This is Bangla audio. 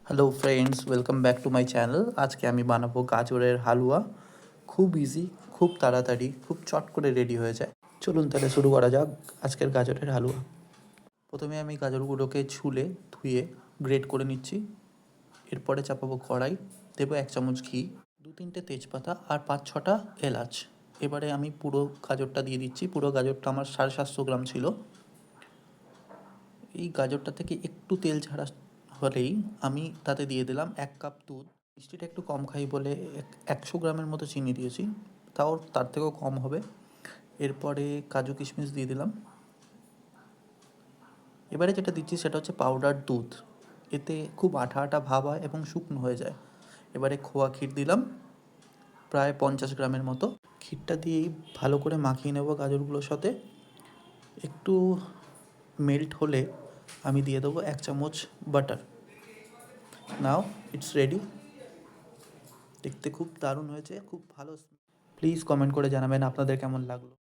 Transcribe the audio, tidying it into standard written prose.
Hello friends, welcome back to my channel. আজকে আমি বানাবো গাজরের হালুয়া। খুব ইজি, খুব তাড়াতাড়ি, খুব চট করে রেডি হয়ে যায়। চলুন তাহলে শুরু করা যাক আজকের গাজরের হালুয়া। প্রথমে আমি গাজরগুলোকে ছুলে ধুয়ে গ্রেট করে নিচ্ছি। এরপরে চাপাবো কড়াই, দেবো 1 চামচ ঘি, 2-3টে তেজপাতা আর 5-6টা এলাচ। এবারে আমি পুরো গাজরটা দিয়ে দিচ্ছি। পুরো গাজরটা আমার 750 গ্রাম ছিল। এই গাজরটা থেকে একটু তেল ছাড়া হলেই আমি তাতে দিয়ে দিলাম 1 কাপ দুধ। মিষ্টিটা একটু কম খাই বলে 100 গ্রামের মতো চিনি দিয়েছি, তাও তার থেকেও কম হবে। এরপরে কাজু কিশমিশ দিয়ে দিলাম। এবারে যেটা দিচ্ছি সেটা হচ্ছে পাউডার দুধ। এতে খুব আঠা আঠা ভাব হয় এবং শুকনো হয়ে যায়। এবারে খোয়া ক্ষীর দিলাম প্রায় 50 গ্রামের মতো। ক্ষীরটা দিয়েই ভালো করে মাখিয়ে নেব গাজরগুলোর সাথে। একটু মেল্ট হলে আমি দিয়ে দেবো 1 চামচ বাটার। Now it's ready. দেখতে খুব দারুণ হয়েছে, খুব ভালো। প্লিজ কমেন্ট করে জানাবেন আপনাদের কেমন লাগলো।